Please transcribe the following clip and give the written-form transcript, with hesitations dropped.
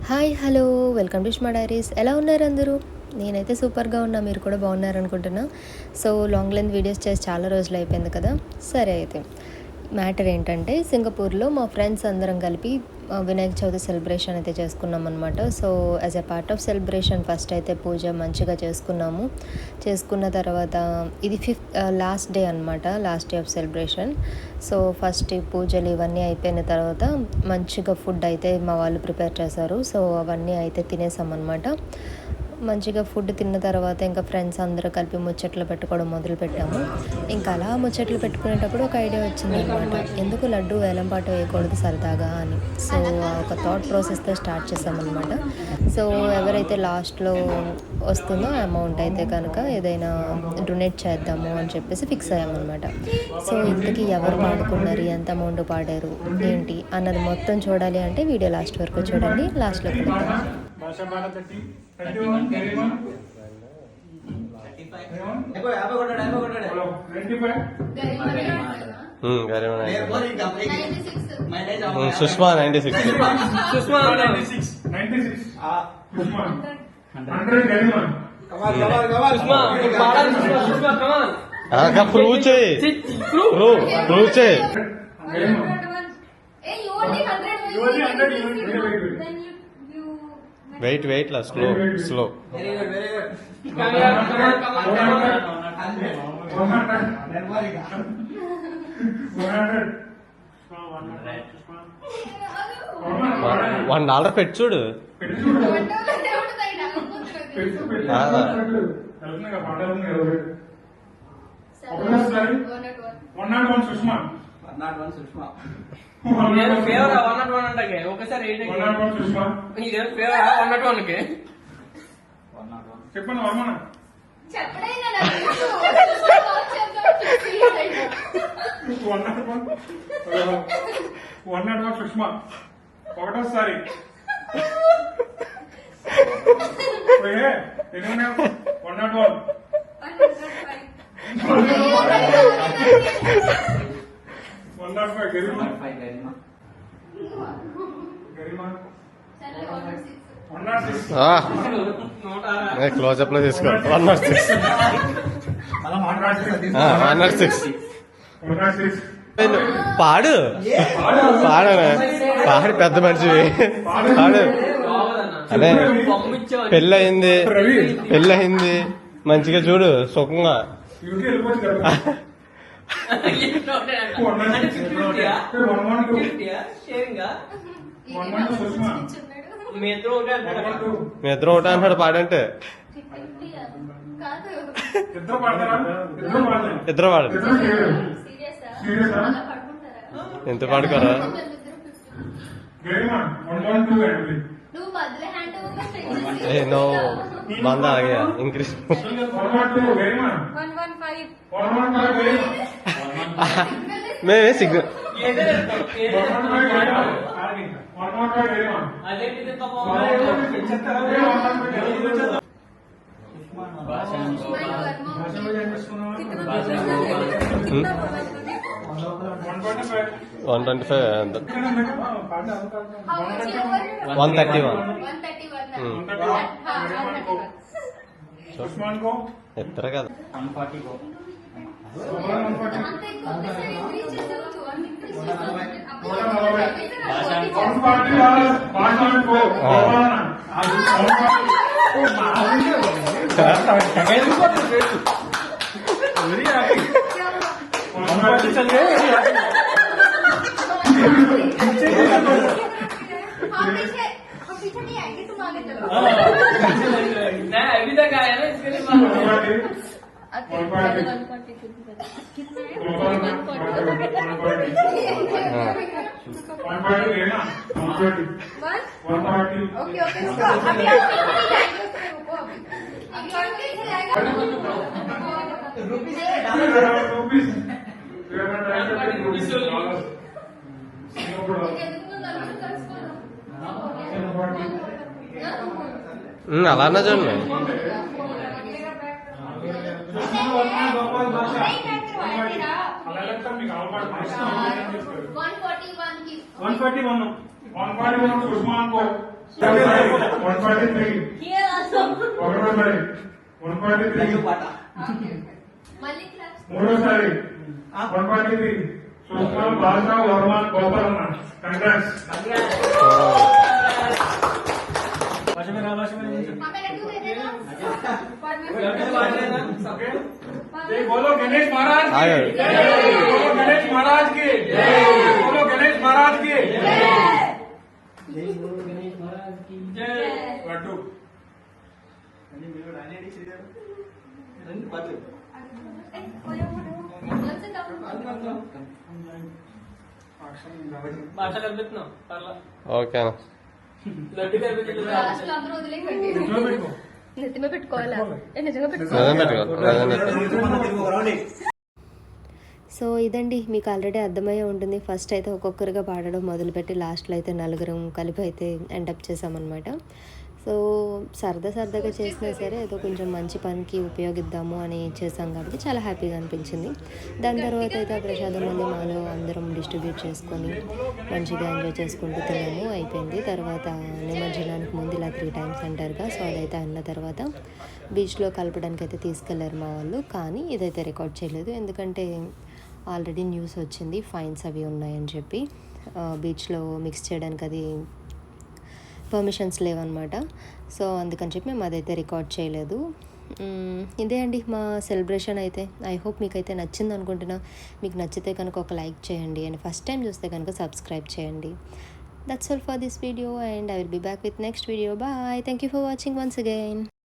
Hi hello welcome to Ushma diaries. ఎలా ఉన్నారు అందరూ? నేనైతే సూపర్గా ఉన్నా, మీరు కూడా బాగున్నారనుకుంటున్నా. సో లాంగ్ లెంత్ వీడియోస్ చేసి చాలా రోజులు అయిపోయింది కదా. సరే అయితే మ్యాటర్ ఏంటంటే, సింగపూర్లో మా ఫ్రెండ్స్ అందరం కలిపి వినాయక చవితి సెలబ్రేషన్ అయితే చేసుకున్నాం అనమాట. So as a part of celebration first అయితే పూజ మంచిగా చేసుకున్నాము. చేసుకున్న తర్వాత ఇది లాస్ట్ డే అనమాట, last day of celebration. So first పూజలు ఇవన్నీ అయిపోయిన తర్వాత మంచిగా ఫుడ్ అయితే మా వాళ్ళు ప్రిపేర్ చేశారు. సో అవన్నీ అయితే తినేసాం అనమాట. మంచిగా ఫుడ్ తిన్న తర్వాత ఇంకా ఫ్రెండ్స్ అందరూ కలిపి ముచ్చట్లు పెట్టుకోవడం మొదలుపెట్టాము. ఇంకా అలా ముచ్చట్లు పెట్టుకునేటప్పుడు ఒక ఐడియా వచ్చింది అనమాట, ఎందుకు లడ్డు వేలంపాట వేయకూడదు సరదాగా అని. సో ఒక థాట్ ప్రాసెస్తో స్టార్ట్ చేసామన్నమాట. సో ఎవరైతే లాస్ట్లో వస్తుందో ఆ అమౌంట్ అయితే కనుక ఏదైనా డొనేట్ చేద్దాము అని చెప్పేసి ఫిక్స్ అయ్యామన్నమాట. సో ఇంతకీ ఎవరు పాడుకున్నారు, ఎంత అమౌంట్ పాడారు ఏంటి అన్నది మొత్తం చూడాలి అంటే వీడియో లాస్ట్ వరకు చూడండి. లాస్ట్లో కలుద్దాం. సుష్మా 96 ప్రూవ్ చేయి, ప్రూవ్ చేయి. వెయిట్ లా స్లో 1 డాలర్ పెట్టి చూడు. చెప్పండి వర్మన సుష్మా ఒకటోసారి 106 క్లోజప్ లో తీసుకో. 106 పాడు పెద్ద మనిషి పాడు. అదే పెళ్ళయింది మంచిగా చూడు సుఖంగా. మీ ఇద్దరు ఒకటే అన్నాడు పాడంటే. ఇద్దరు పాడు, ఎంత పాడుకోరా. నో మంద ఆగా ఇంక్రీజ్. మేమే సిగ్నల్ ఎత్తర కదా. అలానే చూడండి. సుష్మా 143. ఒకటోసారి 143. మూడోసారి 143. సుష్మా బాలరావు వర్మ గోపాలన్న. కంగ్రాట్స్. जय बोलो गणेश महाराज की जय। बोलो गणेश महाराज की जय। बोलो गणेश महाराज की जय। लड्डू భాష కల్పిస్తున్నాం పర్లా ఓకేనా లడ్డు కల్పించలేదు ఇంట్లో పెట్టుకో. నెత్తిమే పెట్టుకోవాలా నిజంగా నిజం పెట్టుకో సో ఇదండి, మీకు ఆల్రెడీ అర్థమయ్యే ఉంటుంది. ఫస్ట్ అయితే ఒక్కొక్కరుగా పాడడం మొదలుపెట్టి లాస్ట్లో అయితే నలుగురం కలిపి అయితే ఎండప్ చేసామన్నమాట. సో సరదాగా చేసినా సరే ఏదో కొంచెం మంచి పనికి ఉపయోగిద్దాము అని చేసాం కాబట్టి చాలా హ్యాపీగా అనిపించింది. దాని తర్వాత అయితే ఆ ప్రసాదం మళ్ళీ మాలో అందరం డిస్ట్రిబ్యూట్ చేసుకొని మంచిగా ఎంజాయ్ చేసుకుంటూ తిన్నాము. అయిపోయింది. తర్వాత నిమజ్జనానికి ముందు ఇలా 3 times అంటారుగా, సో అదైతే అన్న తర్వాత బీచ్లో కలపడానికి అయితే తీసుకెళ్లారు మా వాళ్ళు. కానీ ఇదైతే రికార్డ్ చేయలేదు, ఎందుకంటే ఆల్రెడీ న్యూస్ వచ్చింది ఫైన్స్ అవి ఉన్నాయని చెప్పి. బీచ్లో మిక్స్ చేయడానికి అది పర్మిషన్స్ లేవన్నమాట. సో అందుకని చెప్పి మేము అదైతే రికార్డ్ చేయలేదు. ఇదే అండి మా సెలబ్రేషన్ అయితే. ఐ హోప్ మీకైతే నచ్చింది అనుకుంటున్నా. మీకు నచ్చితే కనుక ఒక లైక్ చేయండి అండ్ ఫస్ట్ టైం చూస్తే కనుక సబ్స్క్రైబ్ చేయండి. That's all for this video and I will be back with next video. Bye. Thank you for watching once again.